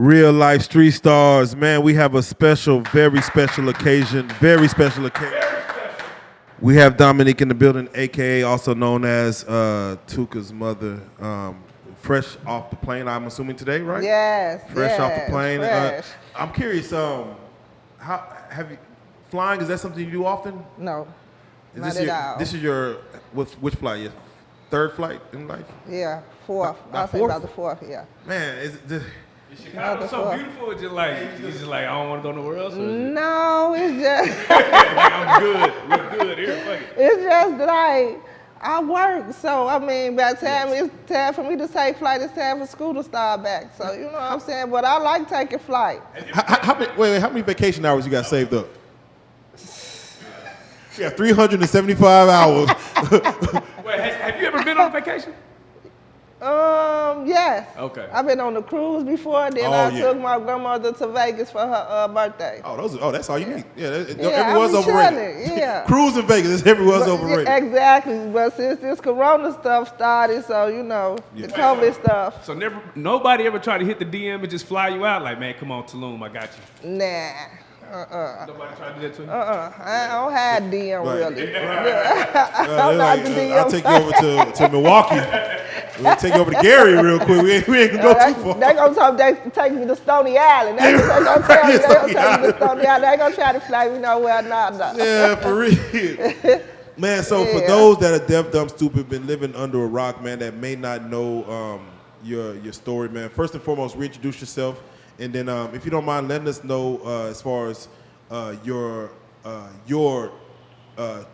Real life street stars, man. We have a special, very special occasion. Very special occasion. We have Dominque in the building, aka also known as Tooka's mother. Fresh off the plane, I'm assuming today, right? Yes. Fresh off the plane. Fresh. I'm curious. How have you flying? Is that something you do often? No. Is Not this at your, all. This is your which flight? Your third flight in life? Yeah, fourth. I'll say about the fourth. Yeah. Man, is it? Chicago so beautiful. It's just like I don't want to go nowhere else. No, it's just I'm good. We're good here. Fuck it. it's just like I work. So I mean, by the time it's time for me to take flight, it's time for school to start back. So you know what I'm saying. But I like taking flight. How many vacation hours you got saved up? You got 375 hours. Wait, have you ever been on vacation? Yes. Okay. I've been on a cruise before. Then I took my grandmother to Vegas for her birthday. That's all you need. Yeah, Yeah, everyone's I be overrated. chilling, yeah. Cruise in Vegas, everyone's overrated. Exactly. But since this Corona stuff started, so you know the COVID stuff. So nobody ever tried to hit the DM and just fly you out like, man, come on, Tulum, I got you. Nah. Nobody tried to do that to you? I don't have DM really. I'll take you over to Milwaukee. We'll take you over to Gary real quick. We ain't gonna go too far. They gonna take me to Stony Island. They gonna tell me they gonna take me to Stony Island. They gonna try to fly me nowhere not. Yeah, for real. Man, so for those that are deaf, dumb, stupid, been living under a rock, man, that may not know your story, man. First and foremost, reintroduce yourself. And then, if you don't mind, letting us know as far as your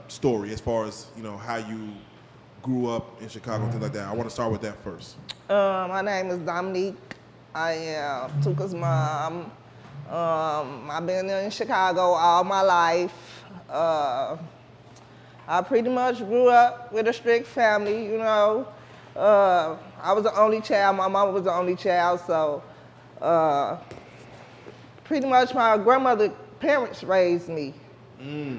story, as far as how you grew up in Chicago and things like that. I want to start with that first. My name is Dominque. I am Tooka's mom. I've been in Chicago all my life. I pretty much grew up with a strict family. I was the only child. My mama was the only child, so. Pretty much my grandmother's parents raised me.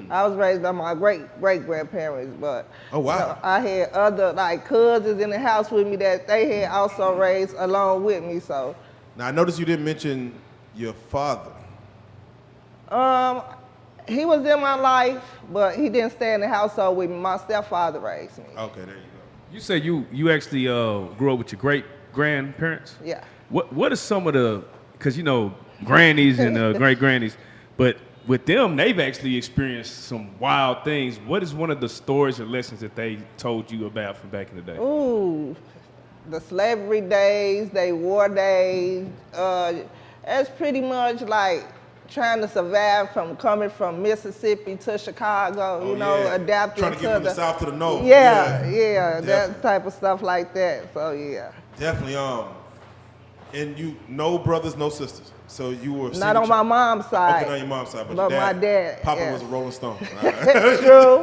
I was raised by my great-grandparents, but oh, wow. I had other cousins in the house with me that they had also raised along with me. So now I noticed you didn't mention your father. he was in my life, but he didn't stay in the household with me. My stepfather raised me. Okay, there you go. You said you actually grew up with your great-grandparents? Yeah. What are some of the, because grannies and great-grannies, but with them, they've actually experienced some wild things. What is one of the stories or lessons that they told you about from back in the day? Ooh, the slavery days, they war days. That's pretty much like trying to survive from coming from Mississippi to Chicago, adapting trying to get from the south to the north. Yeah, that type of stuff like that. So yeah. Definitely. And you, no brothers, no sisters. So you were not on my mom's side. Okay, not your mom's side, but my dad. Papa was a Rolling Stone. True.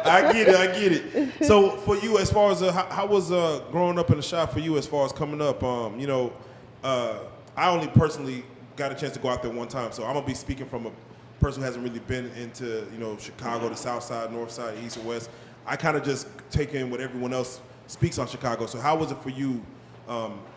I get it. So for you, as far as how was growing up in the shop for you, as far as coming up? I only personally got a chance to go out there one time, so I'm gonna be speaking from a person who hasn't really been into Chicago, the South Side, North Side, East or West. I kind of just take in what everyone else speaks on Chicago. So how was it for you?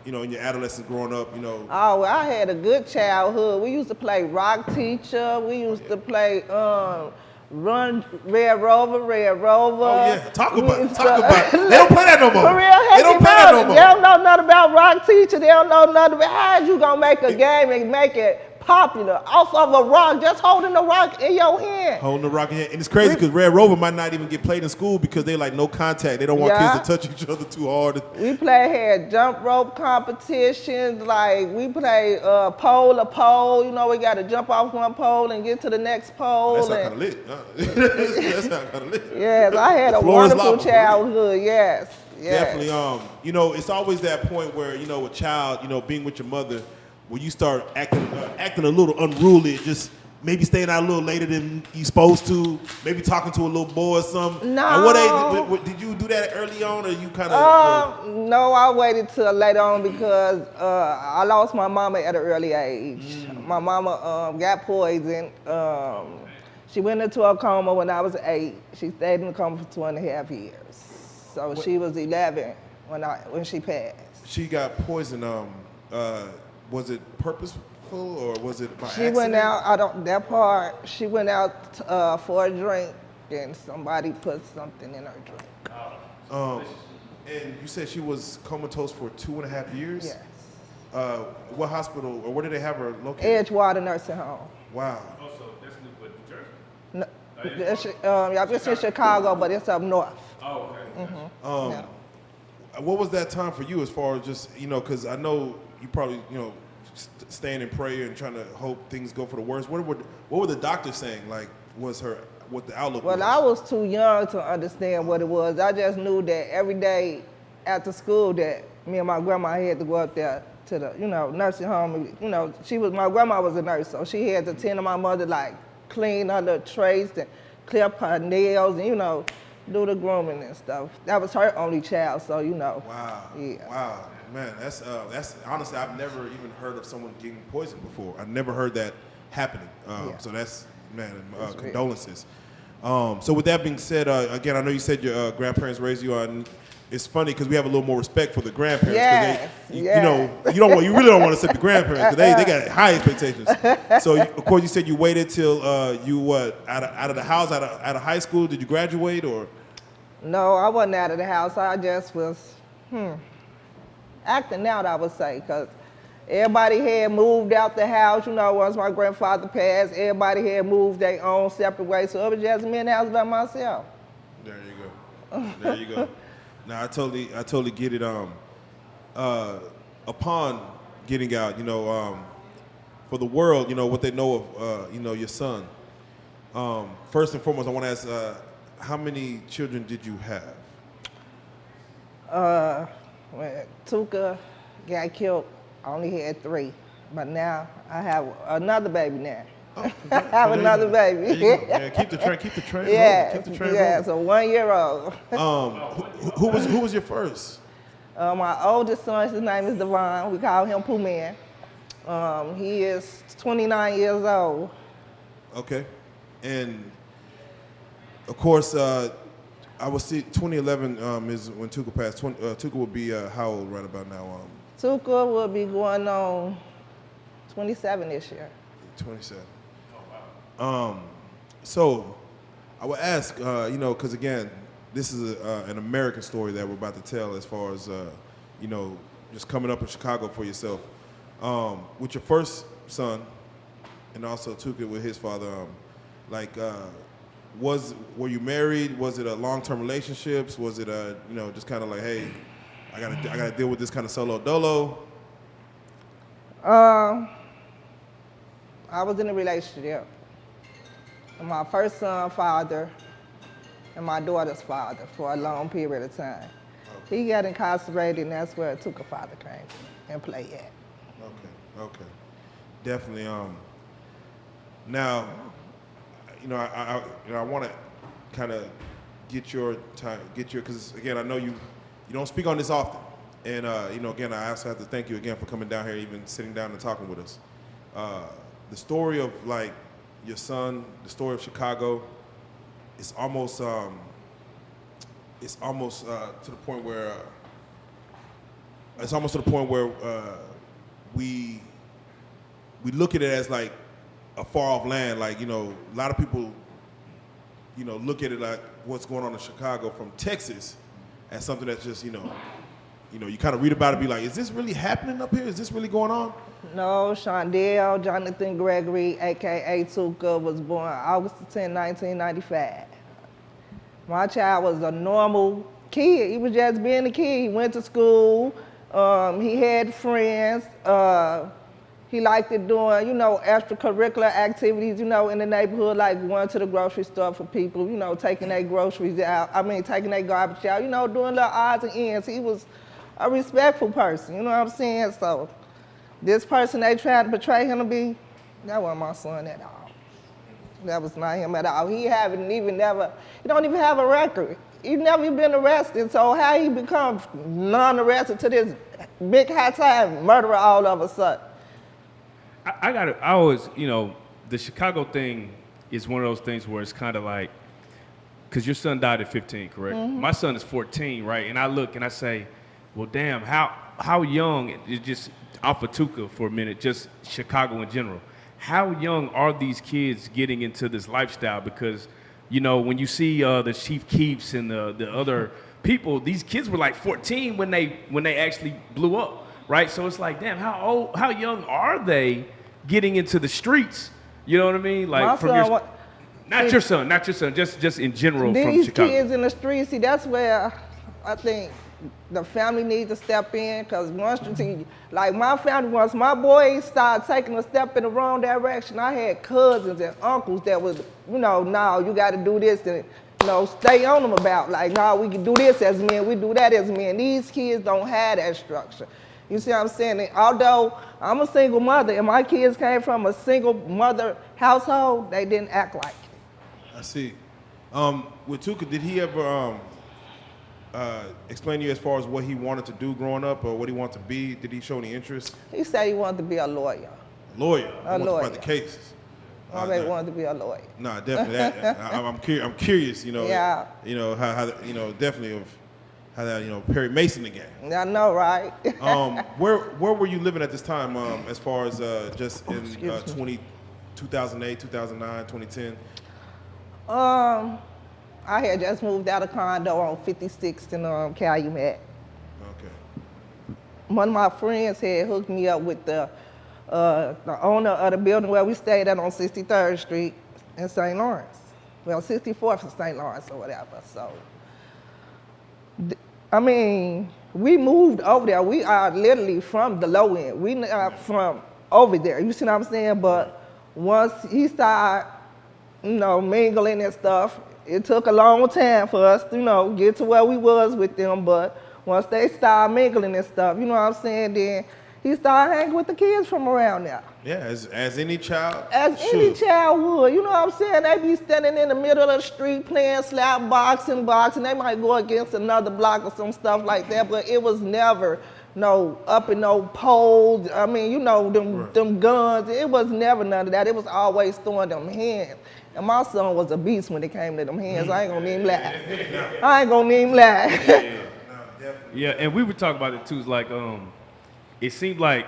In your adolescence growing up, Oh, well, I had a good childhood. We used to play Rock Teacher. We used to play Run Red Rover. Oh yeah, talk about it. They don't play that no more. For real, they don't play that no more. They don't know nothing about Rock Teacher. They don't know nothing about how you gonna make a game and make it popular off of a rock, just holding the rock in your hand. Holding the rock in your hand. And it's crazy because Red Rover might not even get played in school because they like no contact. They don't want kids to touch each other too hard. We had jump rope competitions. We play pole to pole. We got to jump off one pole and get to the next pole. That's not kind of lit. That's not kind of lit. Yes, I had a wonderful childhood. Yes. Definitely. It's always that point where a child, being with your mother, when you start acting a little unruly, just maybe staying out a little later than you supposed to, maybe talking to a little boy or something. No. Did you do that early on, or you kind of? No, I waited till later on because I lost my mama at an early age. My mama got poisoned. She went into a coma when I was 8. She stayed in the coma for 2.5 years. So she was 11 when she passed. She got poisoned. was it purposeful or was it by She accident? went out, I don't, that part, she went out for a drink and somebody put something in her drink. And you said she was comatose for 2.5 years? Yes. What hospital, or where did they have her located? Edgewater Nursing Home. Wow. Also, that's New but New Jersey. No, it's in Chicago, but it's up north. Oh, okay. Yeah. What was that time for you as far as just, because I know you probably, staying in prayer and trying to hope things go for the worst. What were the doctors saying? Like, what the outlook was? Well, I was too young to understand what it was. I just knew that every day after school that me and my grandma had to go up there to the, nursing home. My grandma was a nurse, so she had to tend to my mother, like clean her little trays and clip her nails and, do the grooming and stuff. That was her only child, so Wow. Yeah. Wow. Man, that's honestly, I've never even heard of someone getting poisoned before. I never heard that happening. Yeah. So that's, man, That's real. condolences. So with that being said, again, I know you said your grandparents raised you on. It's funny because we have a little more respect for the grandparents. Yes, you yes. you really don't want to set the grandparents because they got high expectations. So of course you said you waited till you out of the house, out of high school. Did you graduate or? No, I wasn't out of the house. I just was acting out, I would say, because everybody had moved out the house. Once my grandfather passed, everybody had moved their own separate way. So it was just me in the house by myself. There you go. There you go. Now I totally get it. Upon getting out, for the world, what they know of, your son. First and foremost, I want to ask, how many children did you have? When Tuca got killed, I only had 3. But now I have another baby now. I have another baby. There you go. Yeah, keep the train Yeah, rolling. Keep the train yeah, it's a 1-year-old. rolling. Who was your first? My oldest son, his name is Devon. We call him Pooh Man. He is 29 years old. Okay. And of course, I will see 2011 is when Tuca passed. Tuca will be how old right about now? Tuca will be going on 27 this year. 27. So I would ask, because again, this is an American story that we're about to tell as far as, just coming up in Chicago for yourself. With your first son, and also Tuca with his father, were you married? Was it a long-term relationships? Was it just kind of like, hey, I gotta deal with this kind of solo dolo? I was in a relationship. And my first son's father and my daughter's father for a long period of time. Okay. He got incarcerated, and that's where Tuca father came and played at. Okay. Definitely. Now, I want to kind of get your time, because again, I know you don't speak on this often, and again, I also have to thank you again for coming down here, even sitting down and talking with us. The story of like your son, the story of Chicago, it's almost to the point where we look at it as like a far off land. Like, a lot of people, look at it like what's going on in Chicago from Texas as something that's just, you kind of read about it and be like, is this really happening up here? Is this really going on? No, Shondell Jonathan Gregory, a.k.a. Tuca, was born August 10, 1995. My child was a normal kid. He was just being a kid. He went to school. He had friends. He liked it doing, extracurricular activities, in the neighborhood, like going to the grocery store for people, taking their groceries out. Taking their garbage out, doing little odds and ends. He was a respectful person, you know what I'm saying? So this person they tried to portray him to be, that wasn't my son at all. That was not him at all. He don't even have a record. He never even been arrested, so how he become non-arrested to this big high-time murderer all of a sudden? I always, the Chicago thing is one of those things where it's kind of like, because your son died at 15, correct? Mm-hmm. My son is 14, right? And I look and I say, well, damn, how young? It's just, off of Tuca for a minute, just Chicago in general. How young are these kids getting into this lifestyle? Because, you know, when you see the Chief Keefs and the other people, these kids were like 14 when they actually blew up, right? So it's like, damn, how young are they getting into the streets? You know what I mean? Like My from son, your, not your son, just in general from these Chicago. kids in the streets, see, that's where I think the family needs to step in, because once you see, like my family, once my boys started taking a step in the wrong direction, I had cousins and uncles that was, you know, no, you got to do this and, you know, stay on them about, like, no, we can do this as men, we do that as men. These kids don't have that structure. You see what I'm saying? And although I'm a single mother and my kids came from a single mother household, they didn't act like it. I see. With Tuca, did he ever explain to you as far as what he wanted to do growing up or what he wanted to be? Did he show any interest? He said he wanted to be a lawyer. Lawyer. He A wanted lawyer. to fight the cases. My baby wanted to be a lawyer. No, definitely. I'm curious. You know. Yeah. You know how you know definitely of how that, you know, Perry Mason again. I know, right? Where were you living at this time? As far as just in Excuse me. 2008, 2009, 2010. I had just moved out of condo on 56th and Calumet. Okay. One of my friends had hooked me up with the owner of the building where we stayed at on 63rd Street in St. Lawrence. Well, 64th in St. Lawrence or whatever. So, I mean, we moved over there. We are literally from the low end. We not from over there. You see what I'm saying? But once he started, you know, mingling and stuff, it took a long time for us to, you know, get to where we was with them. But once they started mingling and stuff, you know what I'm saying, then he started hanging with the kids from around there. Yeah, as any child. As any child would, you know what I'm saying? They be standing in the middle of the street playing slap boxing. They might go against another block or some stuff like that, but it was never no up in no poles. I mean, you know, them guns. It was never none of that. It was always throwing them hands. And my son was a beast when it came to them hands. I ain't gonna even lie. Yeah, and we were talking about it too. It's like, it seemed like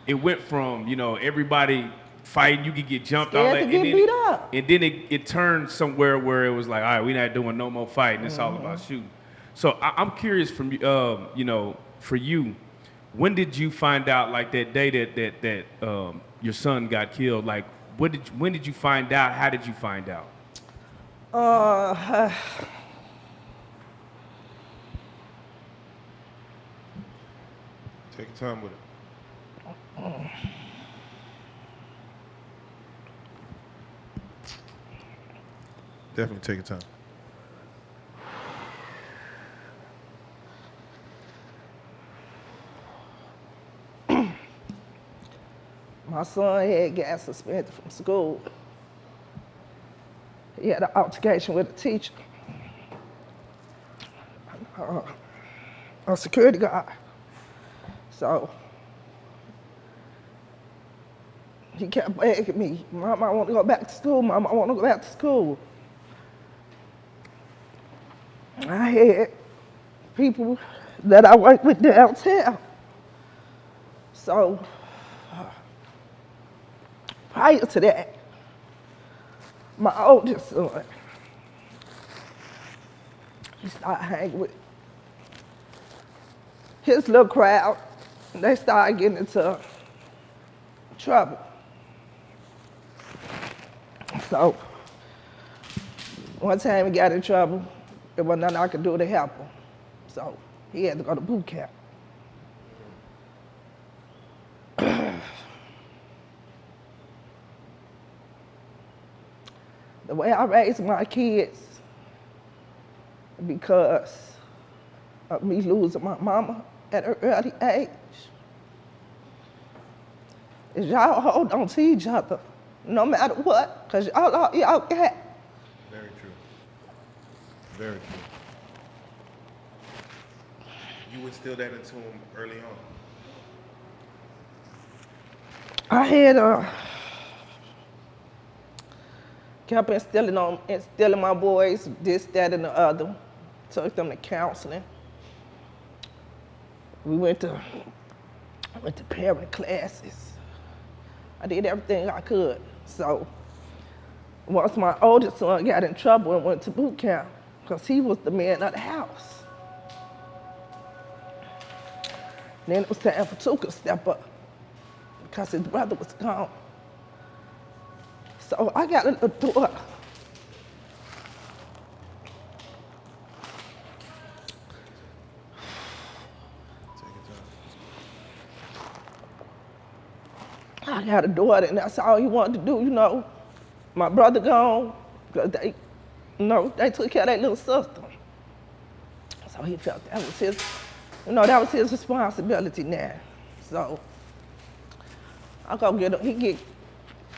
it went from, you know, everybody fighting, you could get jumped all Scared that, to get beat up. and then it turned somewhere where it was like, all right, we're not doing no more fighting. It's all about shooting. So I'm curious from you, you know, for you, when did you find out, like that day that your son got killed? Like, when did you find out? How did you find out? Take your time with it. Definitely take your time. My son had got suspended from school. He had an altercation with a teacher, a security guard. So he kept begging me, Mom, I want to go back to school. Mom, I want to go back to school. I had people that I worked with downtown. So prior to that, my oldest son, he started hanging with his little crowd. They started getting into trouble. So one time he got in trouble, there wasn't nothing I could do to help him. So he had to go to boot camp. The way I raised my kids, because of me losing my mama at an early age, is y'all hold on to each other no matter what, because y'all got. Very true. Very true. You instilled that into him early on. I had kept instilling my boys this, that, and the other. Took them to counseling. We went to I went to parent classes. I did everything I could. So once my oldest son got in trouble and went to boot camp, because he was the man of the house. Then it was time for Tuca to step up because his brother was gone. So I got a little daughter. I got a daughter, and that's all he wanted to do, you know. My brother gone, because they, they took care of their little sister. So he felt that was his, that was his responsibility now. So I go get him, he get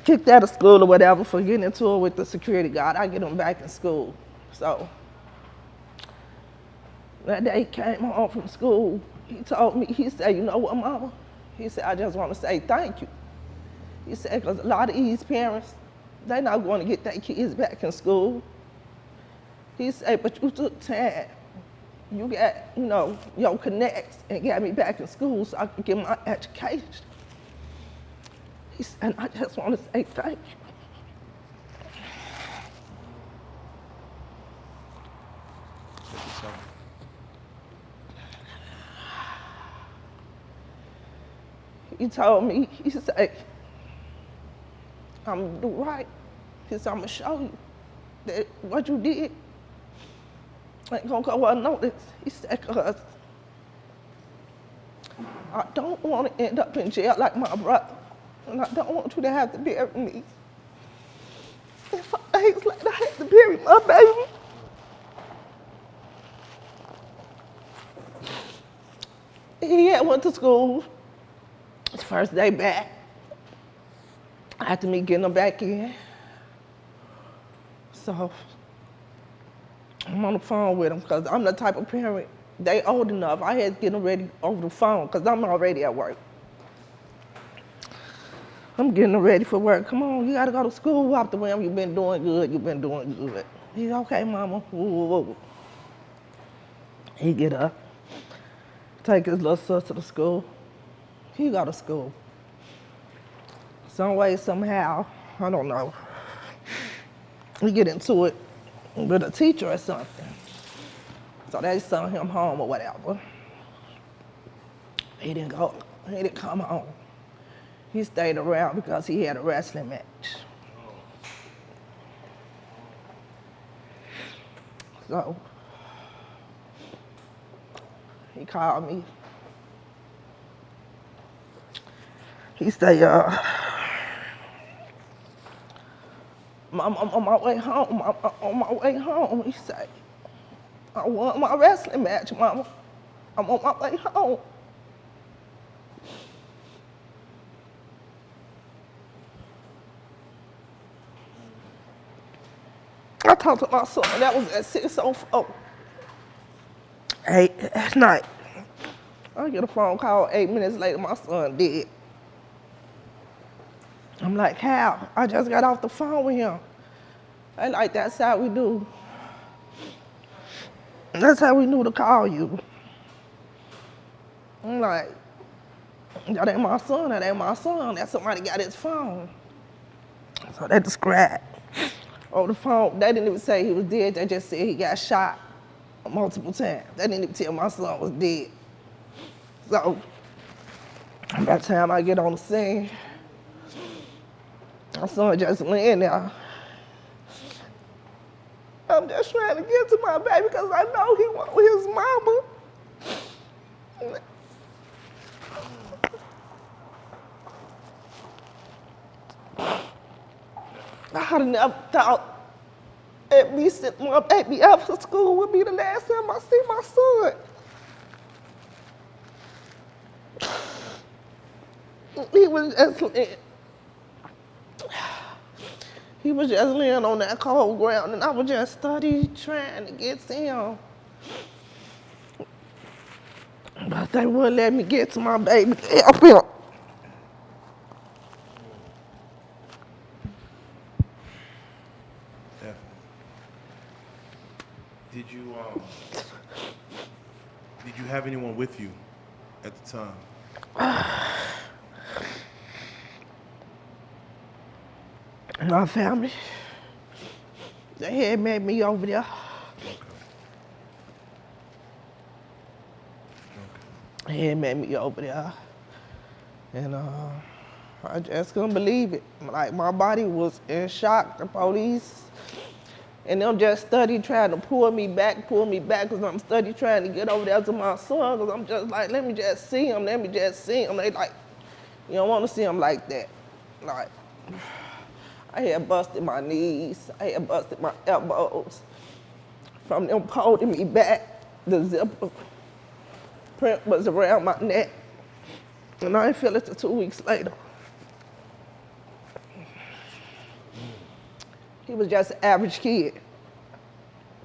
kicked out of school or whatever for getting into it with the security guard. I get him back in school. So that day he came home from school, he told me, he said, you know what, Mama? He said, I just want to say thank you. He said, because a lot of these parents, they're not going to get their kids back in school. He said, but you took time. You got, your connects and got me back in school so I could get my education. He said, I just want to say thank you. He told me, he said, I'm gonna do right. He said, I'm gonna show you that what you did ain't gonna go unnoticed. He said, cause I don't want to end up in jail like my brother, and I don't want you to have to bury me. If I hate like I had to bury my baby. He had went to school his first day back. After me getting him back in. So I'm on the phone with him because I'm the type of parent, they old enough, I had to get them ready over the phone because I'm already at work. I'm getting them ready for work. Come on, you gotta go to school after when you've been doing good, you've been doing good. He's okay, Mama. Woo. He get up, take his little sister to school. He go to school. Some way, somehow, I don't know, we get into it with a teacher or something. So they sent him home or whatever. He didn't come home. He stayed around because he had a wrestling match. So he called me. He said, I'm on my way home. I'm on my way home. He said, I won my wrestling match, Mama. I'm on my way home. I talked to my son, that was at 6:04. 8 at night. I get a phone call 8 minutes later, my son dead. I'm like, how? I just got off the phone with him. I like, that's how we do. That's how we knew to call you. I'm like, that ain't my son, that ain't my son. That somebody got his phone. So they described over the phone. They didn't even say he was dead. They just said he got shot multiple times. They didn't even tell my son was dead. So by the time I get on the scene, my son just laying there. I'm just trying to get to my baby because I know he wants his mama. I had never thought at me sending my baby after school would be the last time I see my son. He was just laying on that cold ground, and I was just studying, trying to get to him. But they wouldn't let me get to my baby to help him. Did you have anyone with you at the time? My family, they had met me over there. They had met me over there. And I just couldn't believe it. Like, my body was in shock. The police and them just steady trying to pull me back, because I'm steady trying to get over there to my son, because I'm just like, let me just see him. They like, you don't want to see him like that. Like, I had busted my knees. I had busted my elbows from them holding me back. The zipper print was around my neck, and I didn't feel it till 2 weeks later. He was just an average kid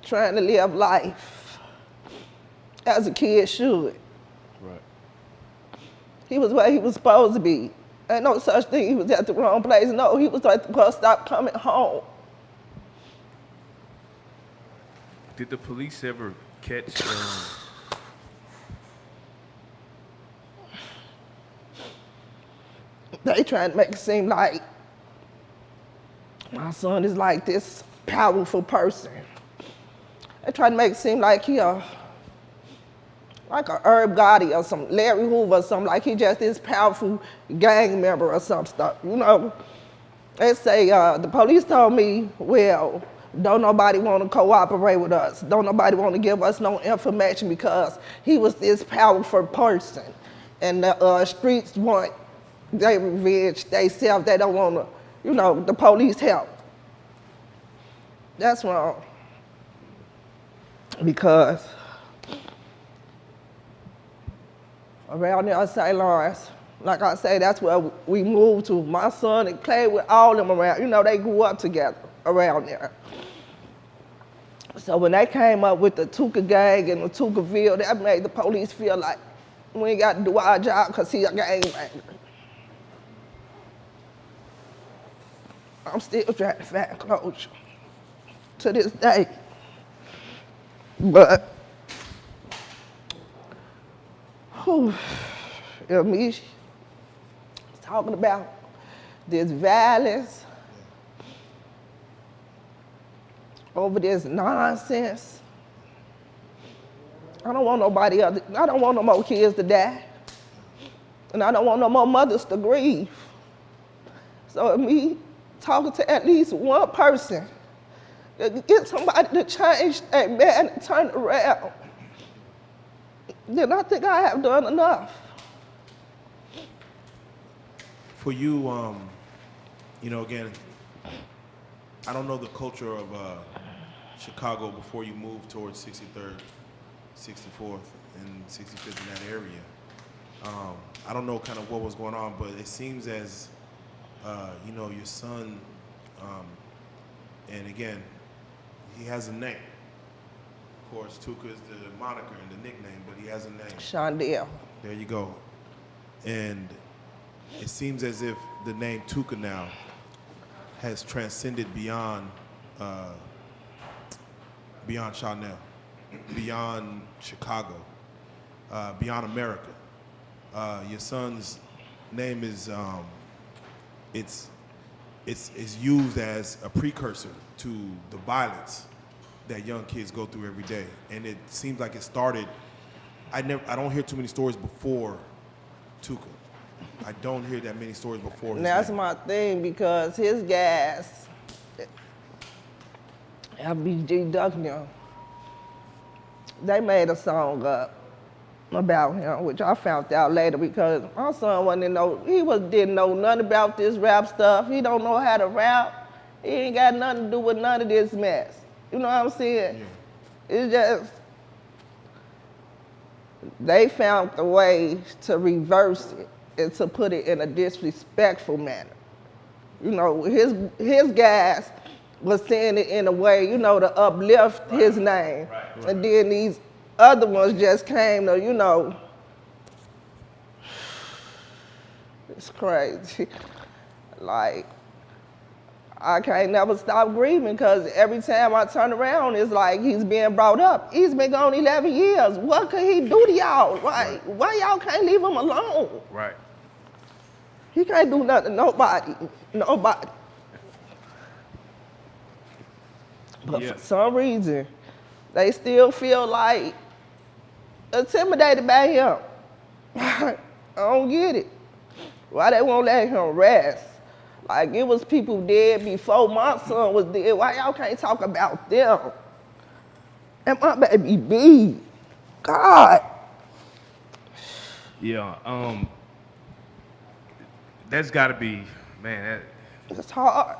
trying to live life as a kid should. Right. He was where he was supposed to be. Ain't no such thing he was at the wrong place. No, he was at the bus stop coming home. Did the police ever catch? They trying to make it seem like my son is like this powerful person. They try to make it seem like he like a Herb Gotti or some Larry Hoover or something, like he just this powerful gang member or some stuff, you know. They say, the police told me, well, don't nobody want to cooperate with us. Don't nobody want to give us no information because he was this powerful person. And the streets want their revenge, they self, they don't want to, you know, the police help. That's wrong. Because around there in St. Lawrence, like I say, that's where we moved to. My son and played with all them around. You know, they grew up together around there. So when they came up with the Tuca gang and the Tucaville, that made the police feel like we ain't got to do our job because he's a gangbanger. I'm still trying to find closure to this day. But, me talking about this violence over this nonsense. I don't want nobody else. I don't want no more kids to die. And I don't want no more mothers to grieve. So me talking to at least one person, get somebody to change that man and turn it around, then I think I have done enough. For you, you know, again, I don't know the culture of Chicago before you moved towards 63rd, 64th, and 65th in that area. I don't know kind of what was going on, but it seems as, you know, your son, and again, he has a name. Of course, Tuca is the moniker and the nickname, but he has a name. Shondell. There you go. And it seems as if the name Tuca now has transcended beyond Chanel, beyond Chicago, beyond America. Your son's name is it's used as a precursor to the violence that young kids go through every day, and it seems like it started. I don't hear too many stories before Tuca. I don't hear that many stories before. That's my thing, because his guys, LBG Duckner, they made a song up about him, which I found out later because my son didn't know nothing about this rap stuff. He don't know how to rap. He ain't got nothing to do with none of this mess. You know what I'm saying? Yeah. It's just, they found a way to reverse it and to put it in a disrespectful manner. You know, his guys was saying it in a way, you know, to uplift his name. Right. And then these other ones just came to, you know, it's crazy. Like, I can't never stop grieving because every time I turn around, it's like he's being brought up. He's been gone 11 years. What could he do to y'all? Why y'all can't leave him alone? Right. He can't do nothing to nobody. But Yeah. for some reason, they still feel like intimidated by him. I don't get it. Why they won't let him rest? Like, it was people dead before my son was dead. Why y'all can't talk about them? And my baby B. God. Yeah. That's got to be, man. It's hard.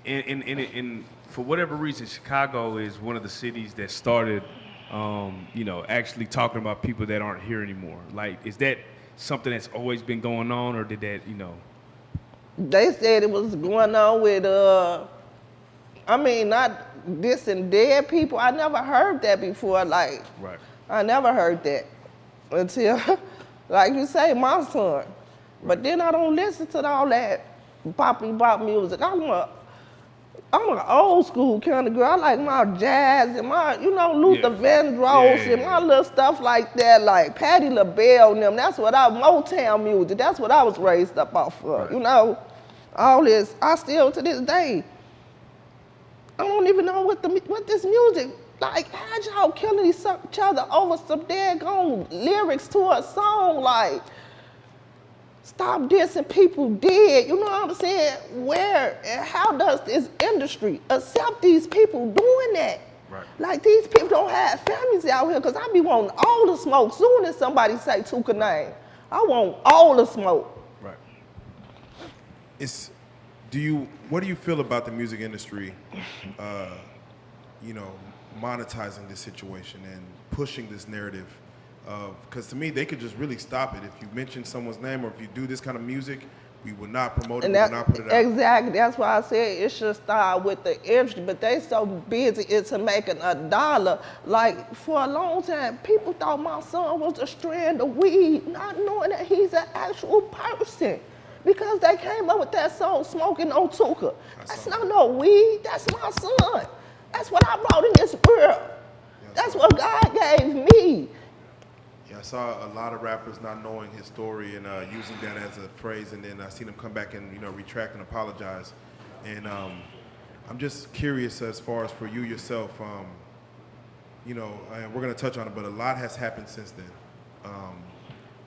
And for whatever reason, Chicago is one of the cities that started, actually talking about people that aren't here anymore. Like, is that something that's always been going on, or did that, They said it was going on with, not dissing dead people. I never heard that before. Like, Right. I never heard that until, like you say, my son. But then I don't listen to all that boppy bop music. I'm an old school kind of girl. I like my jazz and my, Luther Vandross and my little stuff like that, like Patti LaBelle and them. That's what Motown music. That's what I was raised up off of. Right. All this. I still to this day, I don't even know what this music. Like, how'd y'all killing each other over some daggone lyrics to a song? Like, stop dissing people dead. You know what I'm saying? Where and how does this industry accept these people doing that? Right. Like, these people don't have families out here, because I be wanting all the smoke. Soon as somebody say Tooka name, I want all the smoke. Right. What do you feel about the music industry, monetizing this situation and pushing this narrative? Because to me, they could just really stop it. If you mention someone's name or if you do this kind of music, we would not promote it, we would not put it out. Exactly. That's why I said it should start with the industry, but they so busy into making $1. Like, for a long time, people thought my son was a strand of weed, not knowing that he's an actual person. Because they came up with that song, Smoking on Tuca. That's not no weed, that's my son. That's what I brought in this world. That's what God gave me. Yeah, I saw a lot of rappers not knowing his story and using that as a phrase, and then I seen him come back and retract and apologize. And I'm just curious as far as for you yourself, and we're gonna touch on it, but a lot has happened since then.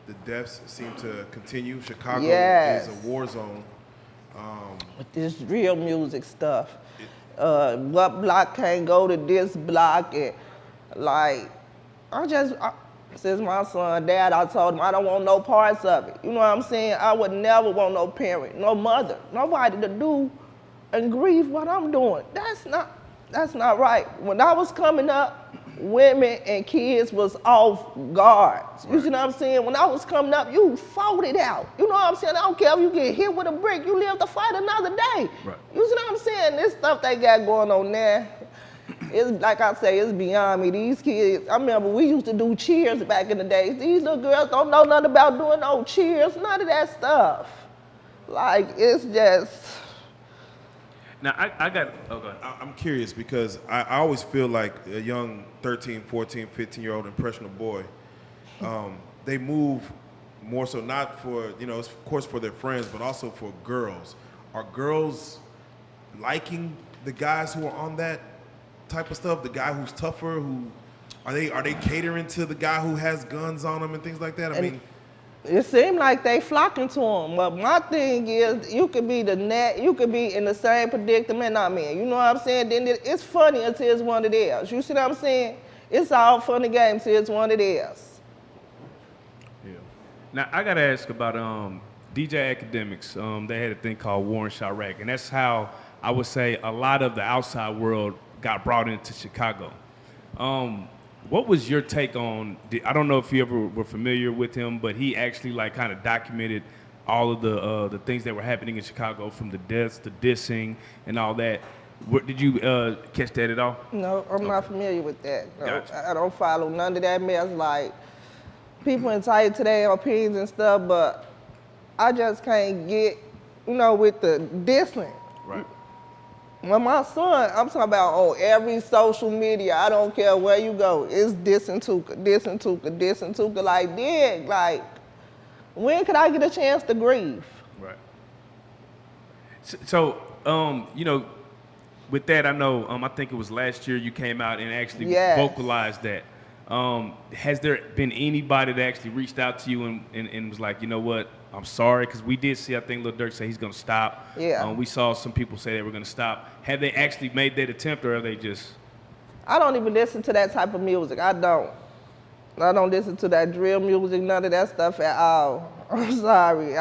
The deaths seem to continue. Chicago is a war zone. With this real music stuff. What block can't go to this block, and like, since my son died, I told him I don't want no parts of it. You know what I'm saying? I would never want no parent, no mother, nobody to do and grieve what I'm doing. That's not right. When I was coming up, women and kids was off guards. You see what I'm saying? When I was coming up, you fought it out. You know what I'm saying? I don't care if you get hit with a brick, you live to fight another day. Right. You see what I'm saying? This stuff they got going on now, it's like I say, it's beyond me. These kids, I remember we used to do cheers back in the day. These little girls don't know nothing about doing no cheers, none of that stuff. Like, it's just... Now, I got, okay. I'm curious because I always feel like a young 13, 14, 15-year-old impressionable boy, they move more so not for, of course for their friends, but also for girls. Are girls liking the guys who are on that type of stuff? The guy who's tougher, are they catering to the guy who has guns on them and things like that? I mean, it seems like they flocking to him. But my thing is, you could be you could be in the same predicament I'm in. You know what I'm saying? Then it's funny until it's one of theirs. You see what I'm saying? It's all funny games till it's one of theirs. Yeah. Now, I got to ask about DJ Academics. They had a thing called War in Chiraq, and that's how I would say a lot of the outside world got brought into Chicago. What was your take on, I don't know if you ever were familiar with him, but he actually kind of documented all of the things that were happening in Chicago, from the deaths to dissing and all that. Did you catch that at all? No, I'm not familiar with that. No, Gotcha. I don't follow none of that mess. Like, people entitled to their opinions and stuff, but I just can't get, with the dissing. Right. When my son, I'm talking about on every social media, I don't care where you go, it's dissing Tuca, dissing Tuca, dissing Tuca. Like, when could I get a chance to grieve? Right. So, with that, I know, I think it was last year you came out and actually Yes. vocalized that. Has there been anybody that actually reached out to you and was like, you know what, I'm sorry? Because we did see, I think Lil Durk say he's going to stop. Yeah. We saw some people say they were going to stop. Have they actually made that attempt, or are they just... I don't even listen to that type of music. I don't listen to that drill music, none of that stuff at all. I'm sorry.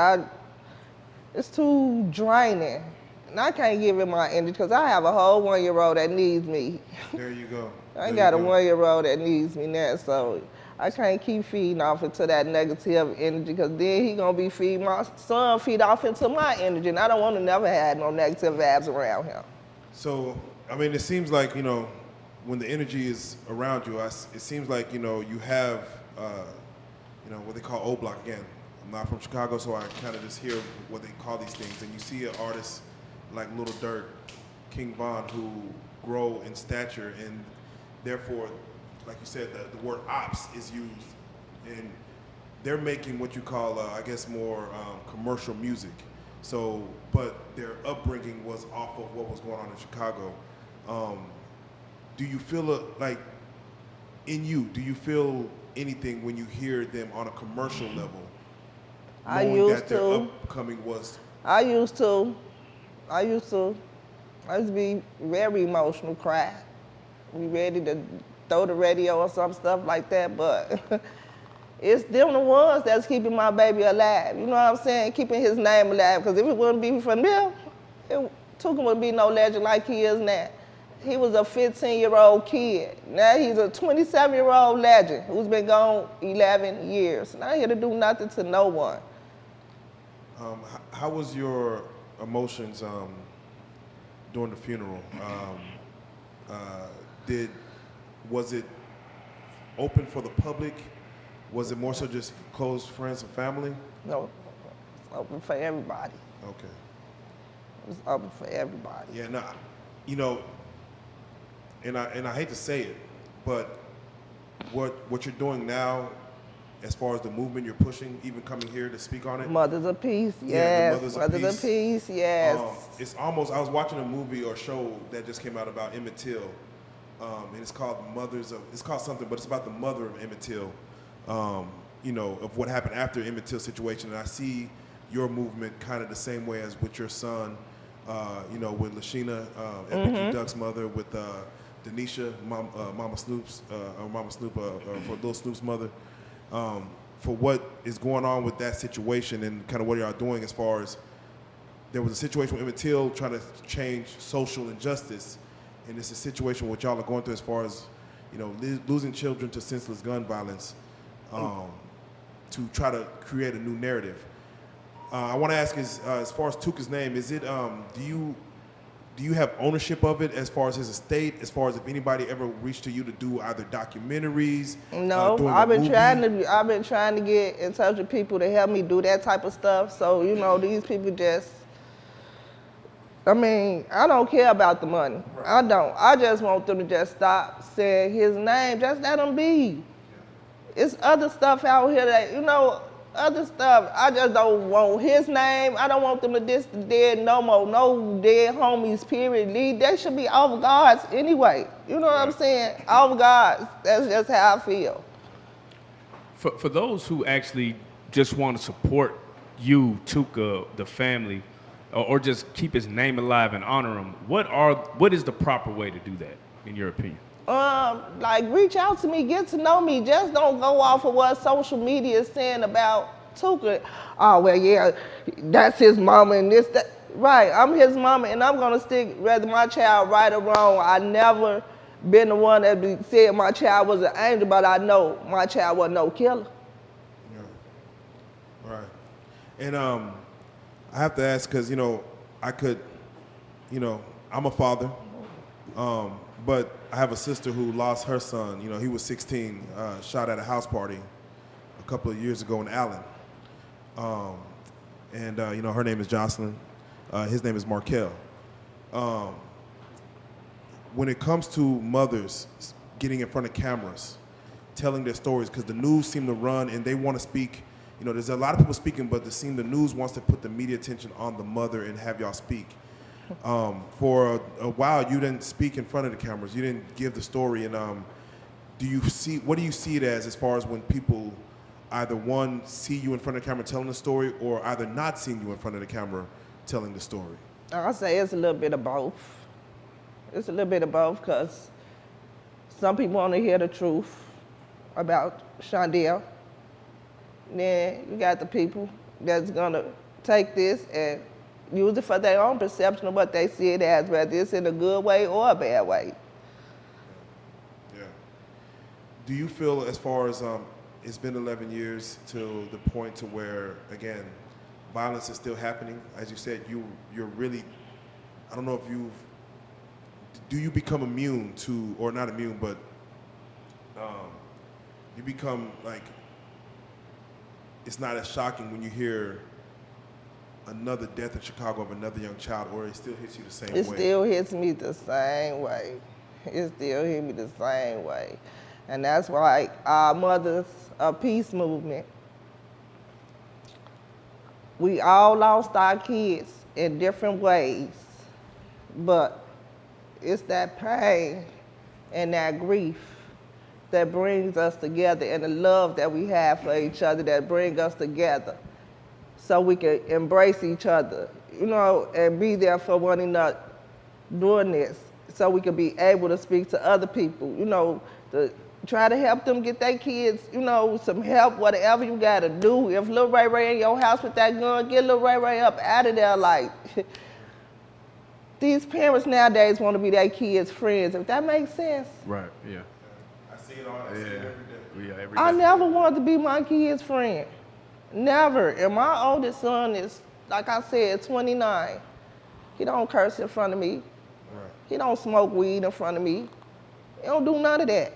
It's too draining. And I can't give it my energy because I have a whole 1-year-old that needs me. There you go. I got a 1-year-old that needs me now, so I can't keep feeding off into that negative energy because then he gonna be feeding my son, feed off into my energy, and I don't want to never have no negative vibes around him. So, I mean, it seems like, you know, when the energy is around you, it seems like, you know, you have, you know, what they call O Block. Again, I'm not from Chicago, so I kind of just hear what they call these things. And you see an artist like Lil Durk, King Von, who grow in stature, and therefore, like you said, the word ops is used. And they're making what you call, I guess, more commercial music. So, but their upbringing was off of what was going on in Chicago. Do you feel like, in you, do you feel anything when you hear them on a commercial level? I knowing used that their to. upcoming was... I used to be very emotional, cry. We ready to throw the radio or some stuff like that, but it's them the ones that's keeping my baby alive. You know what I'm saying? Keeping his name alive, because if it wouldn't be for them, Tuca wouldn't be no legend like he is now. He was a 15-year-old kid. Now he's a 27-year-old legend who's been gone 11 years. Not here to do nothing to no one. How was your emotions during the funeral? Was it open for the public? Was it more so just close friends and family? No, it's open for everybody. Okay. It's open for everybody. Yeah, no, you know, and I hate to say it, but what you're doing now, as far as the movement you're pushing, even coming here to speak on it. Mothers of Peace, yes. Yeah, the Mothers of Peace, yes. It's almost, I was watching a movie or show that just came out about Emmett Till, and it's called it's called something, but it's about the mother of Emmett Till, you know, of what happened after Emmett Till's situation. And I see your movement kind of the same way as with your son, you know, with Lashina, FBG Duck's mother, with Denisha, Mama Snoop, for Lil Snoop's mother, for what is going on with that situation and kind of what y'all doing as far as there was a situation with Emmett Till trying to change social injustice, and it's a situation what y'all are going through as far as, you know, losing children to senseless gun violence, to try to create a new narrative. I want to ask as far as Tuca's name, is it, do you have ownership of it as far as his estate, as far as if anybody ever reached to you to do either documentaries? No, I've been trying to get in touch with people to help me do that type of stuff. So, you know, these people just, I mean, I don't care about the money. Right. I don't. I just want them to just stop saying his name. Just let him be. Yeah. It's other stuff out here that, you know, other stuff. I just don't want his name. I don't want them to diss the dead no more. No dead homies, period. They should be off guards anyway. You know what I'm saying? Off guards. That's just how I feel. For those who actually just want to support you, Tuca, the family, or just keep his name alive and honor him, what is the proper way to do that, in your opinion? Like, reach out to me, get to know me. Just don't go off of what social media is saying about Tuca. Oh, well, yeah, that's his mama and this, that. Right, I'm his mama, and I'm gonna stick, whether my child right or wrong. I never been the one that said my child was an angel, but I know my child wasn't no killer. Yeah. Right. And I have to ask, because, you know, I'm a father, but I have a sister who lost her son. You know, he was 16, shot at a house party a couple of years ago in Allen. You know, her name is Jocelyn. His name is Markel. When it comes to mothers getting in front of cameras, telling their stories, because the news seem to run and they want to speak. You know, there's a lot of people speaking, but the news wants to put the media attention on the mother and have y'all speak. For a while, you didn't speak in front of the cameras. You didn't give the story. And what do you see it as far as when people either one see you in front of the camera telling the story, or either not seeing you in front of the camera telling the story? I'll say it's a little bit of both. It's a little bit of both because some people want to hear the truth about Shondell. Then you got the people that's gonna take this and use it for their own perception of what they see it as, whether it's in a good way or a bad way. Yeah. Do you feel, as far as it's been 11 years to the point to where, again, violence is still happening? As you said, you're really, I don't know if do you become immune to, or not immune, but you become like, it's not as shocking when you hear another death in Chicago of another young child, or it still hits you the same way? It still hits me the same way. It still hits me the same way. And that's why our Mothers of Peace movement, we all lost our kids in different ways, but it's that pain and that grief that brings us together, and the love that we have for each other that brings us together so we can embrace each other, you know, and be there for one another doing this, so we can be able to speak to other people, you know, to try to help them get their kids, you know, some help, whatever you gotta do. If Lil Ray Ray in your house with that gun, get Lil Ray Ray up out of there. Like, these parents nowadays want to be their kids' friends, if that makes sense. Right, yeah. I see it all. I see it every day. Yeah, every I day. never wanted to be my kid's friend. Never. And my oldest son is, like I said, 29. He don't curse in front of me. Right. He don't smoke weed in front of me. He don't do none of that.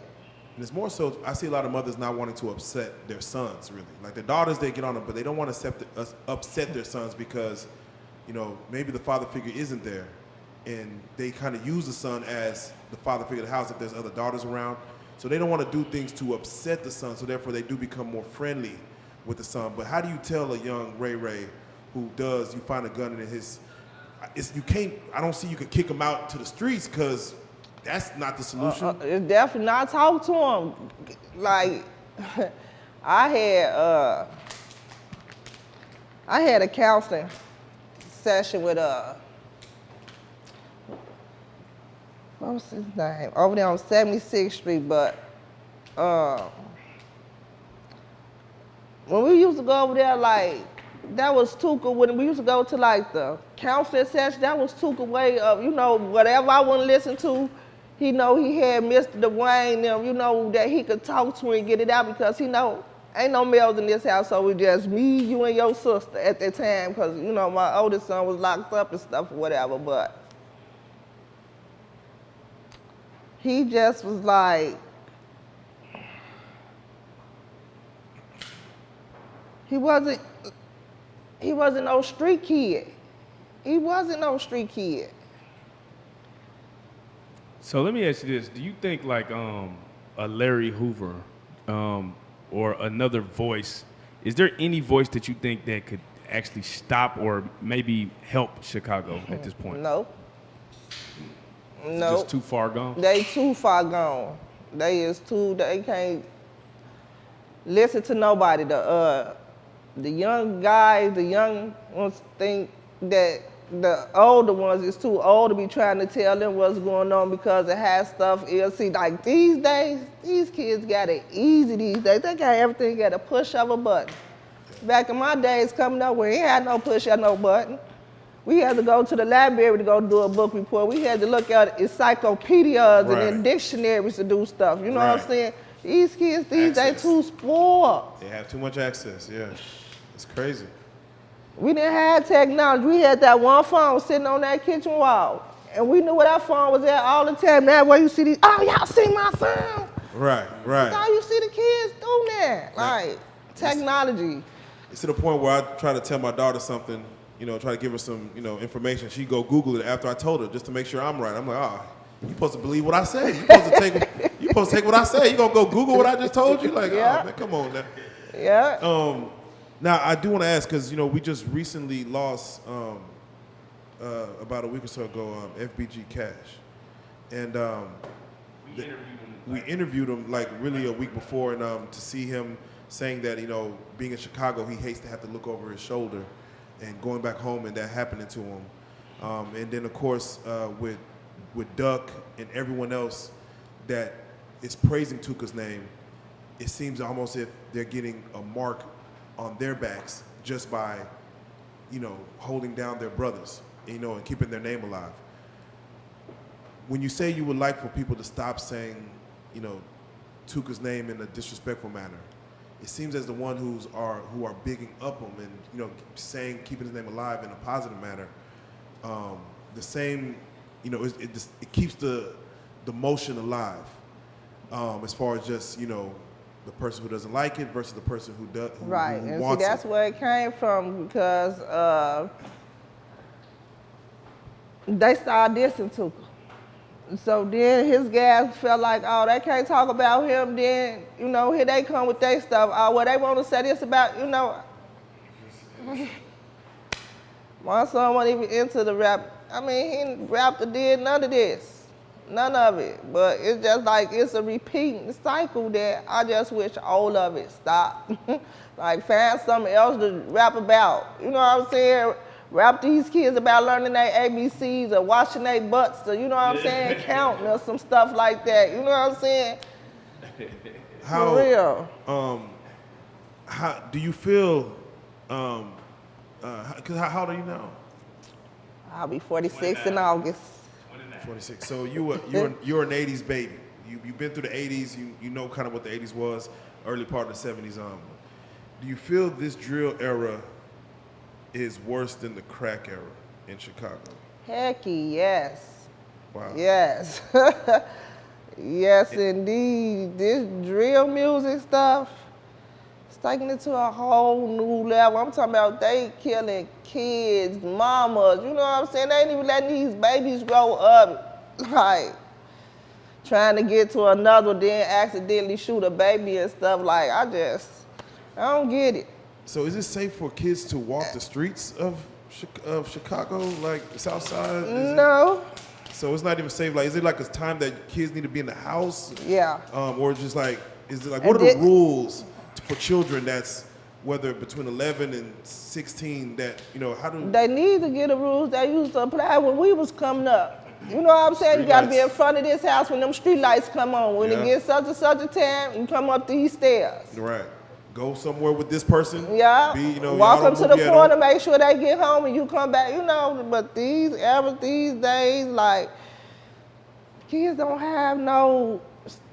And it's more so, I see a lot of mothers not wanting to upset their sons, really. Like their daughters, they get on them, but they don't want to upset their sons because, you know, maybe the father figure isn't there. And they kind of use the son as the father figure of the house if there's other daughters around. So they don't want to do things to upset the son, so therefore they do become more friendly with the son. But how do you tell a young Ray Ray who does, you find a gun in his, you can't, I don't see you could him out to the streets because that's not the solution. It's definitely not. Talk to him. Like, I had a counseling session with what was his name? Over there on 76th Street, but when we used to go over there, like, that was Tuca. When we used to go to like the counseling session, that was Tuca way of, you know, whatever I wouldn't listen to, he know he had Mr. Dwayne them, you know, that he could talk to and get it out because he know ain't no males in this house, so it just me, you, and your sister at that time because, you know, my oldest son was locked up and stuff or whatever, but he just was like, he wasn't no street kid. He wasn't no street kid. So let me ask you this: do you think like a Larry Hoover or another voice? Is there any voice that you think that could actually stop or maybe help Chicago at this point? No. It's No. just too far gone. They too far gone. They can't listen to nobody. The young guys, the young ones think that the older ones is too old to be trying to tell them what's going on because it has stuff. See, like these days, these kids got it easy these days. They got everything at a push of a button. Back in my days coming up, we ain't had no push of no button. We had to go to the library to go do a book report. We had to look at encyclopedias and then dictionaries to do stuff. You know what I'm saying? These kids these days too spoiled. They have too much access, yeah. It's crazy. We didn't have technology. We had that one phone sitting on that kitchen wall. And we knew where that phone was at all the time. That way you see these, oh, y'all see my phone? Right. That's how you see the kids doing that. Like, technology. It's to the point where I try to tell my daughter something, you know, try to give her some, you know, information. She go Google it after I told her just to make sure I'm right. I'm like, you supposed to believe what I say. You supposed to take what I say. You gonna go Google what I just told you? Like, oh man, come on now. Yeah. Now I do want to ask because you know we just recently lost about a week or so ago, FBG Cash, and we interviewed him like really a week before, and to see him saying that being in Chicago, he hates to have to look over his shoulder, and going back home and that happening to him, and then of course with Duck and everyone else that is praising Tuca's name, it seems almost if they're getting a mark on their backs just by holding down their brothers, and keeping their name alive. When you say you would like for people to stop saying, Tuca's name in a disrespectful manner, it seems as the one who are bigging up him and saying keeping his name alive in a positive manner. The same, it keeps the motion alive. As far as just the person who doesn't like it versus the person who does, right, who and wants see that's where it came from, because they started dissing Tuca. So then his guys felt like, oh, they can't talk about him. Then here they come with their stuff. Oh, well, they want to say this about My son wasn't even into the rap. I mean, he rapped or did none of this. None of it. But it's just like it's a repeating cycle that I just wish all of it stopped. Like, find something else to rap about. You know what I'm saying? Rap these kids about learning their ABCs or washing their butts or, what I'm saying, counting or some stuff like that. You know what I'm saying? How, for real. How do you feel, how old are you now? I'll be 46 in August. 46. So you're an 80s baby. You've been through the 80s. You know kind of what the 80s was, early part of the 70s. Do you feel this drill era is worse than the crack era in Chicago? Hecky, yes. Wow. Yes. Yes, indeed. This drill music stuff, it's taking it to a whole new level. I'm talking about they killing kids, mamas, you know what I'm saying? They ain't even letting these babies grow up, like, trying to get to another, then accidentally shoot a baby and stuff. Like, I don't get it. So is it safe for kids to walk the streets of Chicago, like the South Side? No. So it's not even safe. Like, is it like a time that kids need to be in the house? Yeah. Or just like, is it like, what are the rules for children that's whether between 11 and 16 that, how do... They need to get the rules they used to apply when we was coming up. You know what I'm saying? You got to be in front of this house when them street lights come on. When it gets such and such a time, you come up these stairs. Right. Go somewhere with this person. Yeah. Walk them to the corner, make sure they get home, and you come back. But these days, like, kids don't have no,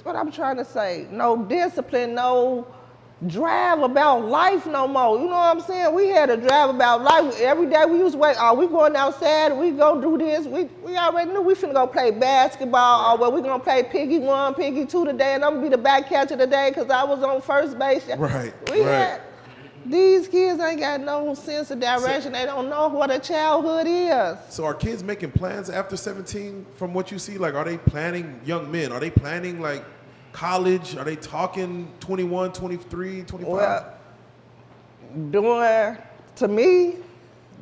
what I'm trying to say, no discipline, no drive about life no more. You know what I'm saying? We had a drive about life. Every day we used to wait, we going outside, we go do this. We already knew we finna go play basketball, or we gonna play Piggy 1, Piggy 2 today, and I'm gonna be the back catcher today because I was on first base. Right, These kids ain't got no sense of direction. They don't know what a childhood is. So are kids making plans after 17 from what you see? Like, are they planning, young men, are they planning like college? Are they talking 21, 23, 25? Well, to me,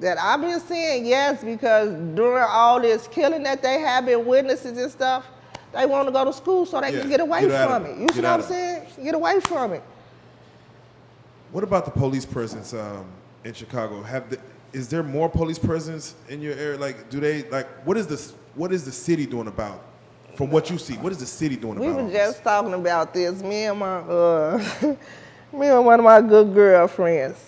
that I've been seeing, yes, because during all this killing that they have been witnesses and stuff, they want to go to school so they can get away from it. You see what I'm saying? Get away from it. What about the police presence in Chicago? Is there more police presence in your area? Like, what is the city doing about? From what you see, what is the city doing about? We were just talking about this. Me and one of my good girlfriends.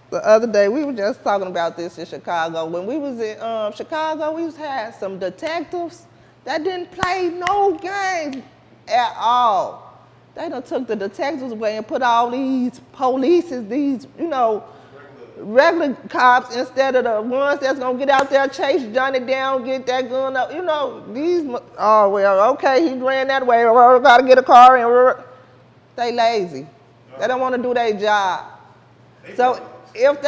The other day, we were just talking about this in Chicago. When we was in Chicago, we had some detectives that didn't play no games at all. They done took the detectives away and put all these polices, these, regular cops instead of the ones that's gonna get out there, chase Johnny down, get that gun up. Okay, he ran that way. Gotta get a car and they lazy. They don't want to do their job. So if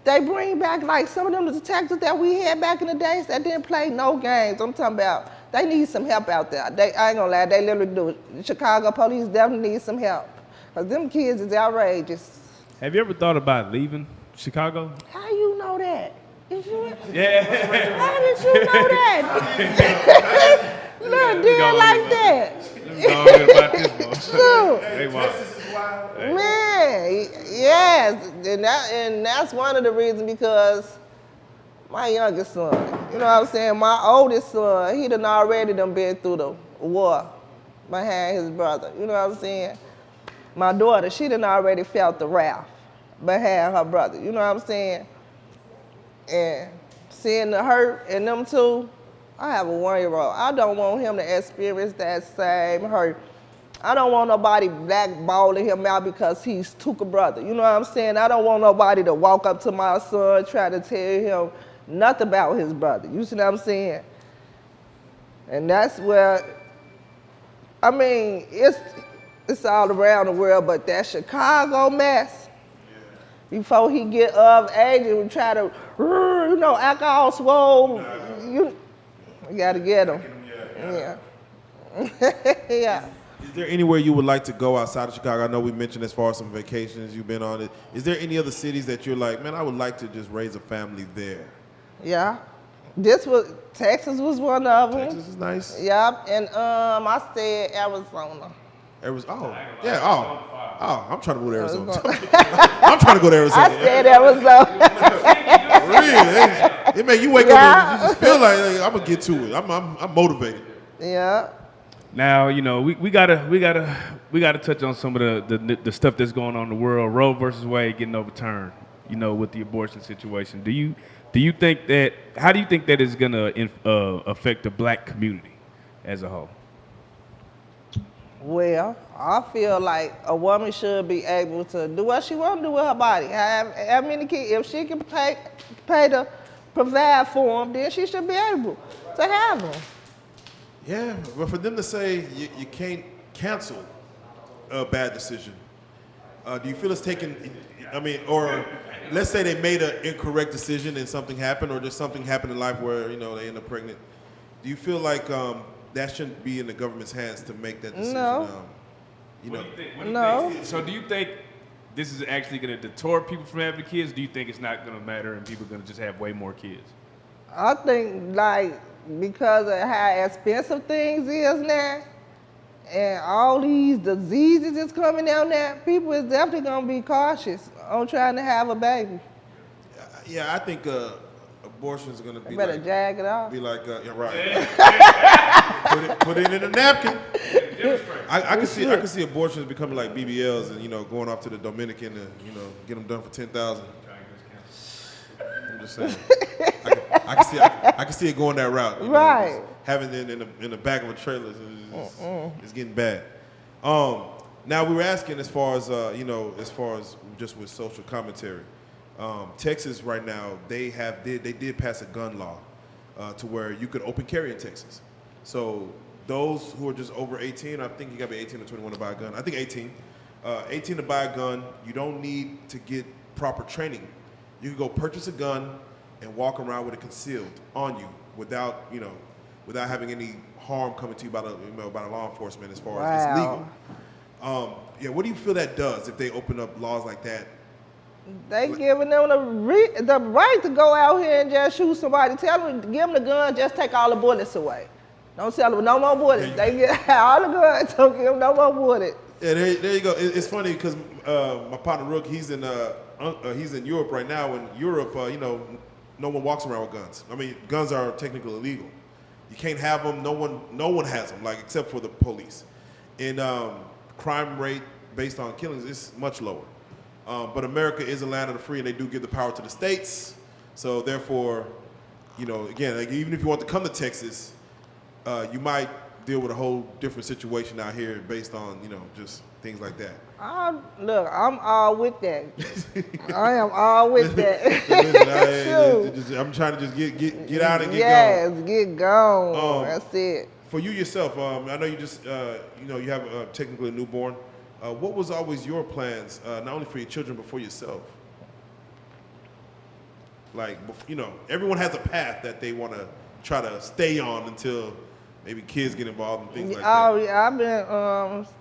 they bring back like some of them detectives that we had back in the days that didn't play no games, I'm talking about. They need some help out there. I ain't gonna lie, they literally do it. The Chicago police definitely need some help. Because them kids is outrageous. Have you ever thought about leaving Chicago? How you know that? Is you? Yeah. How did you know that? Look, deal like that. About this, Look. Hey, wow. Man, yes, and that's one of the reasons because my youngest son, you know what I'm saying, my oldest son, he done already been through the war behind his brother, you know what I'm saying? My daughter, she done already felt the wrath behind her brother, you know what I'm saying? And seeing the hurt in them two, I have a 1-year-old. I don't want him to experience that same hurt. I don't want nobody blackballing him out because he's Tuca brother. You know what I'm saying? I don't want nobody to walk up to my son try to tell him nothing about his brother. You see what I'm saying? And that's where, I mean, it's all around the world, but that Chicago mess, before he get of age and we try to, you know, alcohol swole, you gotta get him. Yeah. Yeah. Is there anywhere you would like to go outside of Chicago? I know we mentioned as far as some vacations you've been on. Is there any other cities that you're like, man, I would like to just raise a family there? Yeah. Texas was one of them. Texas is nice. Yep. And I said Arizona. Arizona. Oh, yeah. Oh, I'm trying to go to Arizona. I'm trying to go to Arizona. I said Arizona. Really? It make you wake up and you just feel like I'm gonna get to it. I'm motivated. Yeah. Now, you know, we gotta touch on some of the stuff that's going on in the world. Roe versus Wade getting overturned, you know, with the abortion situation. Do you think that? How do you think that is gonna affect the black community as a whole? Well, I feel like a woman should be able to do what she want to do with her body. Have many kids. If she can pay to provide for them, then she should be able to have them. Yeah, but for them to say you can't cancel a bad decision, do you feel it's taken? I mean, or let's say they made an incorrect decision and something happened, or just something happened in life where, you know, they end up pregnant. Do you feel like that shouldn't be in the government's hands to make that decision? No. You know. No. So do you think this is actually going to deter people from having kids? Do you think it's not going to matter and people are going to just have way more kids? I think, like, because of how expensive things is now, and all these diseases is coming down there, people is definitely gonna be cautious on trying to have a baby. Yeah, I think abortion is gonna be. You better like, jag it off. Be like, yeah, right. put it in a napkin. I can see abortions becoming like BBLs and, you know, going off to the Dominican to, you know, get them done for $10,000. I'm just saying. I can see it going that route. You Right. know, having it in the back of a trailer is getting bad. Now we were asking as far as just with social commentary. Texas right now they did pass a gun law to where you could open carry in Texas. So those who are just over 18, I think you got to be 18 or 21 to buy a gun. I think 18. 18 to buy a gun. You don't need to get proper training. You can go purchase a gun and walk around with it concealed on you without having any harm coming to you by the law enforcement as far as it's legal. What do you feel that does if they open up laws like that? They giving them the right to go out here and just shoot somebody. Tell them, give them the gun, just take all the bullets away. Don't tell them no more bullets. They get all the guns, don't give them no more bullets. Yeah, there you go. It's funny because my partner Rook, he's in Europe right now. In Europe, no one walks around with guns. I mean, guns are technically illegal. You can't have them. No one has them, like except for the police. And crime rate based on killings is much lower. But America is a land of the free, and they do give the power to the states. So therefore, again, like even if you want to come to Texas, you might deal with a whole different situation out here based on just things like that. Look, I'm all with that. I am all with that. Listen, I'm trying to just get out and get going. Yes, get gone. That's it. For you yourself, I know you just you have technically a newborn. What was always your plans, not only for your children but for yourself? Like, everyone has a path that they want to try to stay on until maybe kids get involved and things like that. Oh, yeah, I've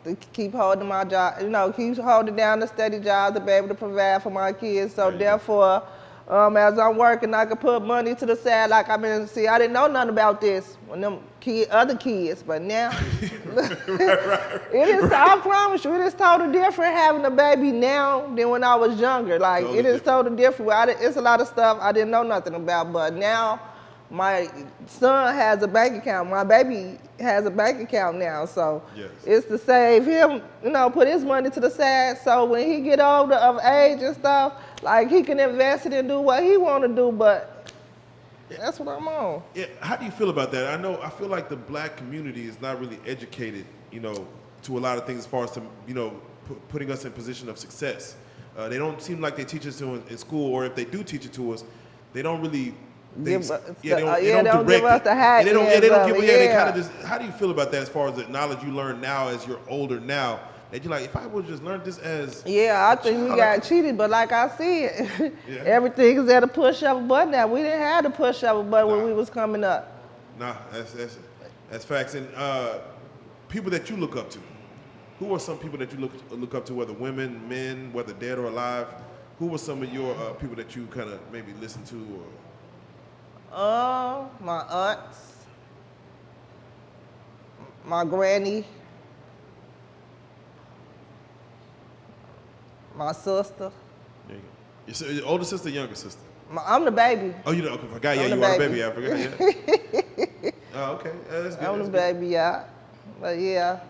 been keep holding my job, keep holding down the steady job to be able to provide for my kids. So therefore, As I'm working, I could put money to the side. Like I didn't know nothing about this when them other kids, but now it is. I promise you, it is totally different having a baby now than when I was younger. Like Totally it is totally different. It's a lot of stuff I didn't know nothing about, but now my son has a bank account. My baby has a bank account now, so Yes. it's to save him, put his money to the side. So when he get older of age and stuff, like he can invest it and do what he want to do. But that's what I'm on. Yeah, how do you feel about that? I feel like the black community is not really educated, to a lot of things as far as putting us in position of success. They don't seem like they teach us to in school, or if they do teach it to us, they don't really. They don't give us direct the it. high They don't ends give. of it, They yeah. kind of just. How do you feel about that as far as the knowledge you learn now as you're older now? That you're like, if I would just learn this as. Yeah, I think we got cheated, but like I said, Yeah. everything is at a push of a button now. We didn't have the push of a button when we was coming up. Nah, that's facts. And people that you look up to, who are some people that you look up to, whether women, men, whether dead or alive? Who were some of your people that you kind of maybe listen to? My aunts, my granny, my sister. There you go. Your older sister, younger sister? I'm the baby. Oh, you know, okay, I forgot. Yeah, I'm you the are the baby. baby. I forgot. Yeah. Oh, okay. That's good. I'm the That's good. baby, yeah. But yeah,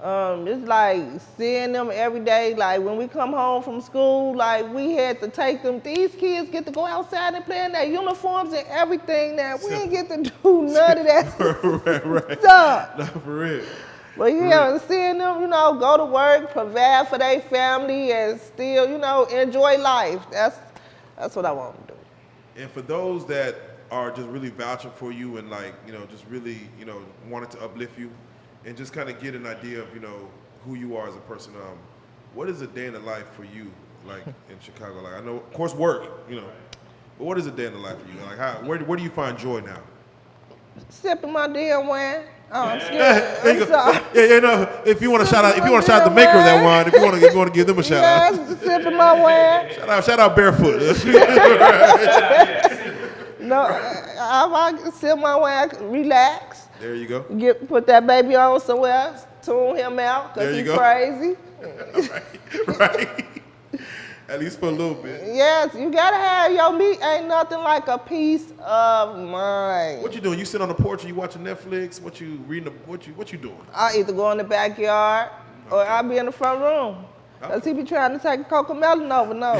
it's like seeing them every day. Like when we come home from school, like we had to take them. These kids get to go outside and play in their uniforms and everything. Now we ain't get to do none of that right. stuff. No, for real. But yeah, seeing them, go to work, provide for their family, and still, enjoy life. That's what I want to do. And for those that are just really vouching for you and just really, wanted to uplift you and just kind of get an idea of, who you are as a person, what is a day in the life for you, like in Chicago? Like I know, of course, work, but what is a day in the life for you? Like where do you find joy now? Sipping my damn wine. Oh, I'm scared. I'm sorry. Yeah, if you want to shout out, the maker of that wine, if you want to give them a shout out. Yeah, sipping my wine. Shout out Barefoot. No, I sip my wine, relax. There you go. Put that baby on somewhere, tune him out, There because you he's go. crazy. right. At least for a little bit. Yes, you gotta have your meat. Ain't nothing like a peace of mind. What you doing? You sit on the porch or you watching Netflix? What you reading? What you doing? I either go in the backyard or I'll be in the front room. Because he be trying to take a cocomelon over. No.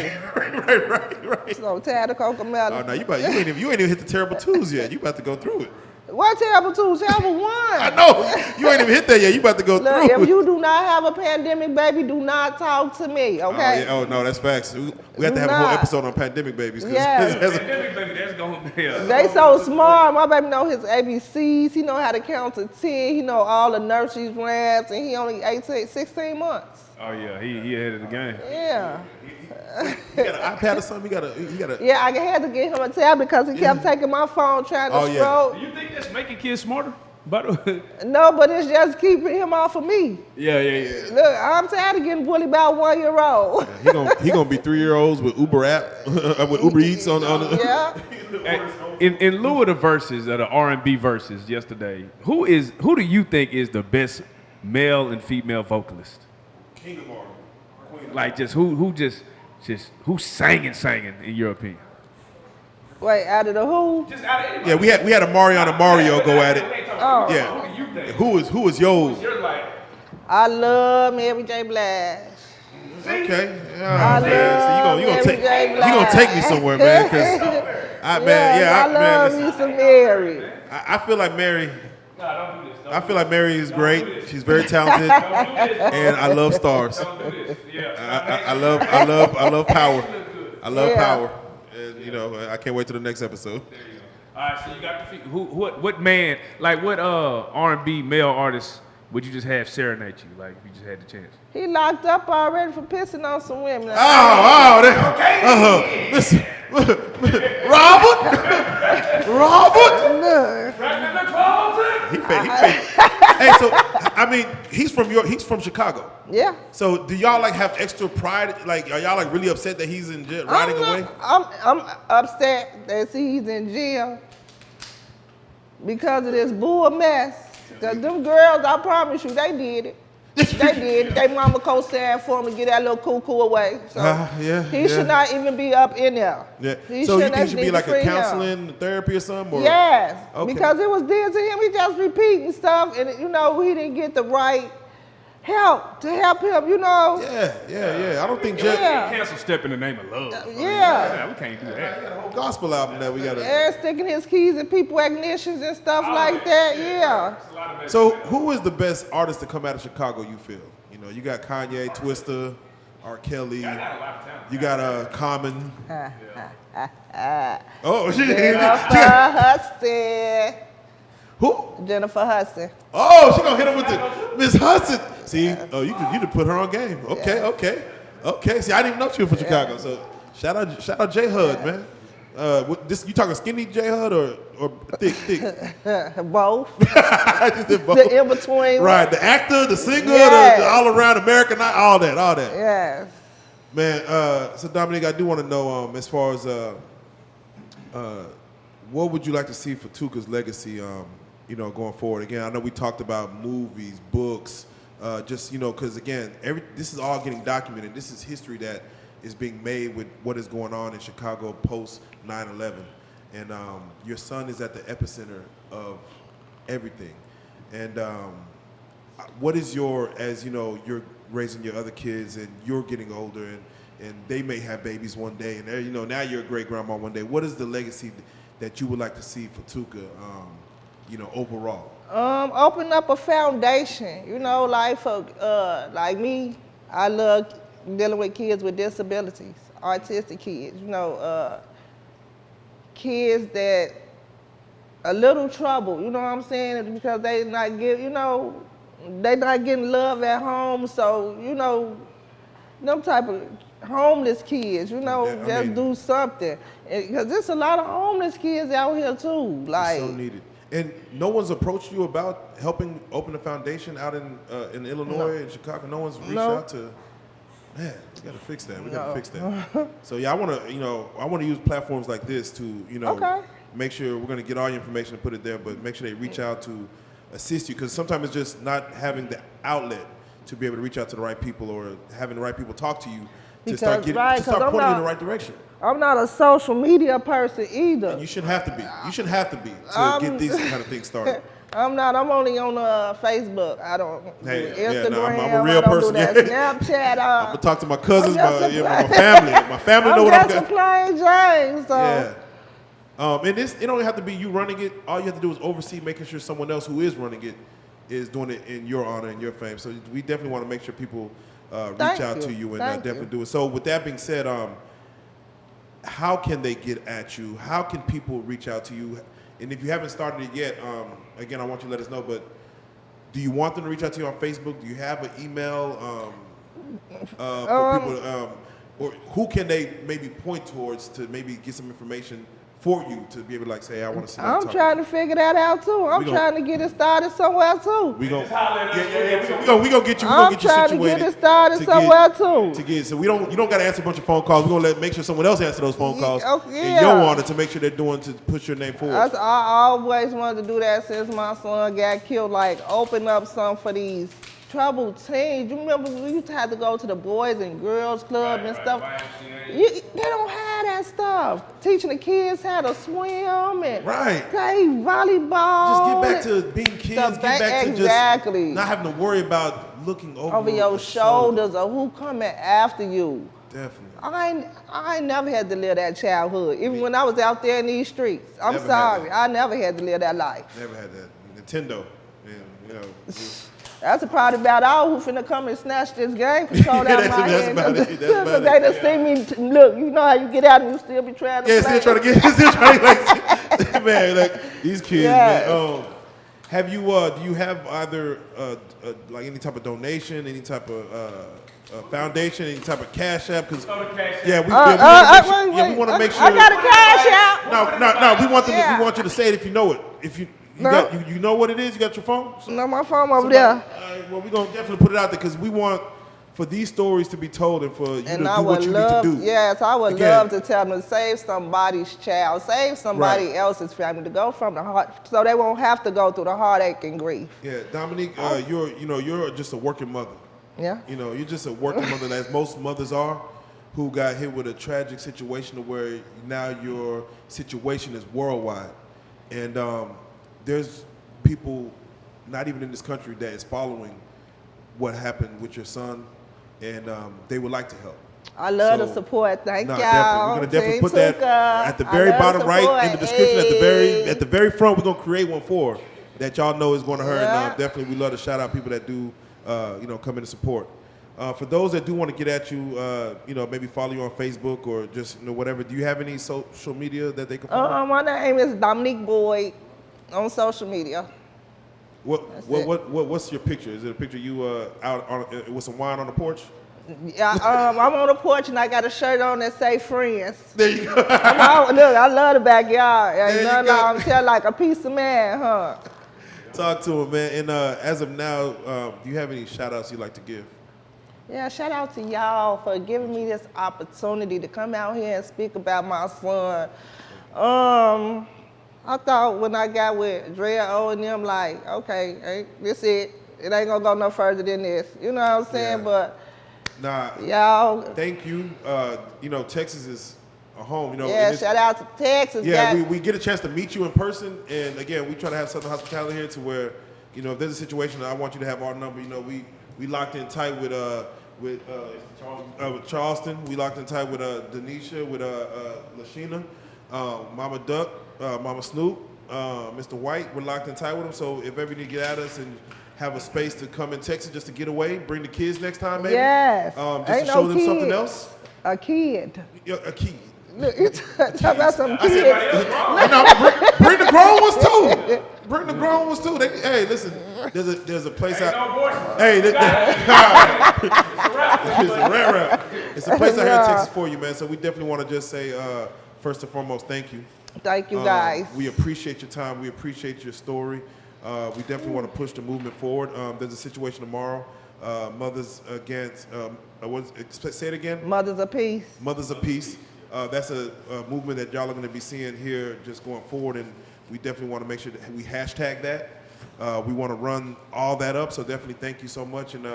Right. So tired of cocomelon. Oh no, you ain't even hit the terrible twos yet. You about to go through it. What terrible two? Terrible one. I know. You ain't even hit that yet. You about to go Look, through if it. you do not have a pandemic baby, do not talk to me, okay? Oh no, that's facts. We have to have a whole episode on pandemic babies. Yeah. Pandemic, baby, that's going to be They so smart. My baby know his ABCs. He know how to count to 10. He know all the nursery rhymes, and he only 16 months. Oh, yeah, he ahead of the game. Yeah. You got an iPad or something? He got a. Yeah, I had to get him a tablet because he kept taking my phone trying to scroll. Do you think that's making kids smarter? But No, but it's just keeping him off of me. yeah. Look, I'm tired of getting bullied by a 1-year-old. He gonna be 3-year-olds with Uber app with Uber Eats on the. Yeah. In lieu of the verses, of the R&B verses yesterday, who do you think is the best male and female vocalist? King of R. Like who's singing in your opinion? Wait, out of the who? Just out of anybody. Yeah, we had a Mariana Mario go at it. Oh. Yeah. Who do you think? Who is yours? You're like, I love Mary J. Blige. Okay. I Oh, man. So love you gonna Mary J. you gonna take me somewhere, man? Cause I love listen, me some Mary. I feel like Mary. nah, don't do this. I feel like Mary is great. She's very talented, and I love stars. Don't do this. Yeah. I love power. I love Yeah. power, and I can't wait till the next episode. There you go. All right, so you got the what man, like what R&B male artist would you just have serenade you, like if you just had the chance? He locked up already for pissing on some women. Listen, Robert. Look. He fake. Hey, so I mean, he's from Chicago. Yeah. So do y'all like have extra pride? Like, are y'all like really upset that he's in jail, riding away? I'm upset that he's in jail because of this bull mess. Cause them girls, I promise you, they did it. They did it. They mama co-signed for him to get that little cuckoo away. So he should not even be up in there. Yeah. He So you think he should need be to like a free him. counseling therapy or something? Or? Yes, Okay. because it was dead to him. He just repeating stuff, and he didn't get the right help to help him. Yeah. I don't think Jeff. Yeah. Cancel step in the name of love. Yeah. We can't do that. Whole gospel album that we got. And sticking his keys in people ignitions and stuff like that. Yeah. So who is the best artist to come out of Chicago? You feel? You got Kanye, Twista, R. Kelly. You got Common. Oh, Jennifer Hudson. Who? Jennifer Hudson. Oh, she gonna hit him with the Miss Hudson. See, you could put her on game. Okay. See, I didn't even know she was from Chicago. So shout out J Hud, man. You talking skinny J Hud or thick? Both. I just did both. The in between. Right, the actor, the singer, Yes. the all around American, all that. Yes. Man, so Dominique, I do want to know as far as what would you like to see for Tuca's legacy, going forward? Again, I know we talked about movies, books, because again, this is all getting documented. This is history that is being made with what is going on in Chicago post 9/11, and your son is at the epicenter of everything. And what is you're raising your other kids and you're getting older and they may have babies one day and now you're a great grandma one day. What is the legacy that you would like to see for Tuca, overall? Open up a foundation. Like me, I love dealing with kids with disabilities, autistic kids. Kids that a little trouble. You know what I'm saying? Because they not getting love at home. So them type of homeless kids. Do something. Because there's a lot of homeless kids out here too. Like so needed. And no one's approached you about helping open a foundation out in Illinois and Chicago. No one's reached out to. Man, we gotta fix that. So yeah, I wanna use platforms like this to make sure we're gonna get all your information and put it there, but make sure they reach out to assist you, because sometimes it's just not having the outlet to be able to reach out to the right people or having the right people talk to you to start pointing you in the right direction. I'm not a social media person either. And you shouldn't have to be. You shouldn't have to be get these kind of things started. I'm not. I'm only on Facebook. I don't do Instagram. I'm a real person. I don't do that Snapchat. I'm gonna talk to my cousins, my family. My family know what I'm just playing James. So. Yeah. And it don't have to be you running it. All you have to do is oversee, making sure someone else who is running it is doing it in your honor and your fame. So we definitely want to make sure people reach out to you and definitely do it. So with that being said, how can they get at you? How can people reach out to you? And if you haven't started it yet, again, I want you to let us know, but do you want them to reach out to you on Facebook? Do you have an email for people? Or who can they maybe point towards to maybe get some information for you to be able to say, I want to see that. I'm trying to figure that out too. I'm trying to get it started somewhere too. We gonna get you. I'm trying to get it started somewhere too. So you don't got to answer a bunch of phone calls. We're gonna make sure someone else answer those phone calls. Yeah. And your honor to make sure they're doing to push your name forward. I always wanted to do that since my son got killed. Like open up some for these troubled teens. You remember we used to have to go to the Boys and Girls Club and stuff. They don't have that stuff. Teaching the kids how to swim and play volleyball. Just get back to being kids. Get back to just not having to worry about looking over your shoulders or who coming after you. Definitely. I ain't never had to live that childhood. Even when I was out there in these streets. I'm sorry. I never had to live that life. Never had that. Nintendo. And, that's the part about all who finna come and snatch this game control out my hand. Because they done see me, look, you know how you get out and you still be trying to play. Still trying to get, man, like these kids, man. Have you, do you have either like any type of donation, any type of foundation, any type of CashApp? Because we want to make sure. I got a CashApp. No, we want you to say it if you know it. If you know what it is? You got your phone? No, my phone over there. Well, we're gonna definitely put it out there because we want for these stories to be told and for you And to I do what would you love, need to do. yes, I would Again, love to tell them to save somebody's child, save somebody Right. else's family, to go from the heart, so they won't have to go through the heartache and grief. Yeah, Dominique, you're just a working mother. Yeah. You know, you're just a working mother, as most mothers are, who got hit with a tragic situation where now your situation is worldwide, and there's people, not even in this country, that is following what happened with your son, and they would like to help. I love So, the support. Thank Nah, y'all. definitely. We're gonna definitely Team put that Tuca. at the I very love bottom right support. in the description. Hey. At the very front, we're gonna create one for that y'all know is going to her. Yeah. And definitely, we love to shout out people that do, come in to support. For those that do want to get at you, maybe follow you on Facebook or just whatever. Do you have any social media that they can follow? My name is Dominque Boyd on social media. What's your picture? Is it a picture you out on with some wine on the porch? Yeah, I'm on the porch and I got a shirt on that say friends. There you go. Look, I love the backyard. There Ain't you nothing go. I'm tell like a piece of man, huh? Talk to him, man. And as of now, do you have any shout outs you'd like to give? Yeah, shout out to y'all for giving me this opportunity to come out here and speak about my son. I thought when I got with Drea O and them, like, okay, this it. It ain't gonna go no further than this. You know what I'm saying? Yeah. But Nah. y'all, Thank you. Texas is a home. yeah, shout out to Texas. Yeah, got- we get a chance to meet you in person, and again, we try to have Southern hospitality here to where, if there's a situation, I want you to have our number. We locked in tight with Charleston. We locked in tight with Denisha, with Lashina, Mama Duck, Mama Snoop, Mr. White. We're locked in tight with them. So if ever you need to get at us and have a space to come in Texas just to get away, bring the kids next time, maybe. Yes. Just Ain't to show no them something kids. else. A kid. Yeah, a key. Look, you talk about some kids. Bring the grown ones too. Bring the grown ones too. Hey, listen. There's a place out. Hey, it's a rap. It's a place out here in Texas for you, man. So we definitely want to just say, first and foremost, thank you. Thank you, guys. We appreciate your time. We appreciate your story. We definitely want to push the movement forward. There's a situation tomorrow. Mothers Against. Say it again. Mothers of Peace. Mothers of Peace. That's a movement that y'all are going to be seeing here just going forward, and we definitely want to make sure that we hashtag that. We want to run all that up, so definitely thank you so much, and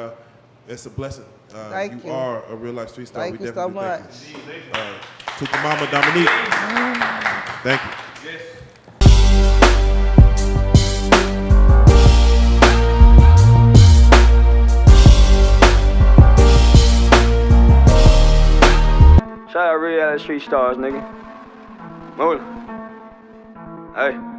it's a blessing. Thank you. You are a real life street star. Thank We you so definitely much. thank you. Tooka Mama Dominique. Thank you. Yes. Shout out Reallyfe street stars, nigga. Moving. Hey.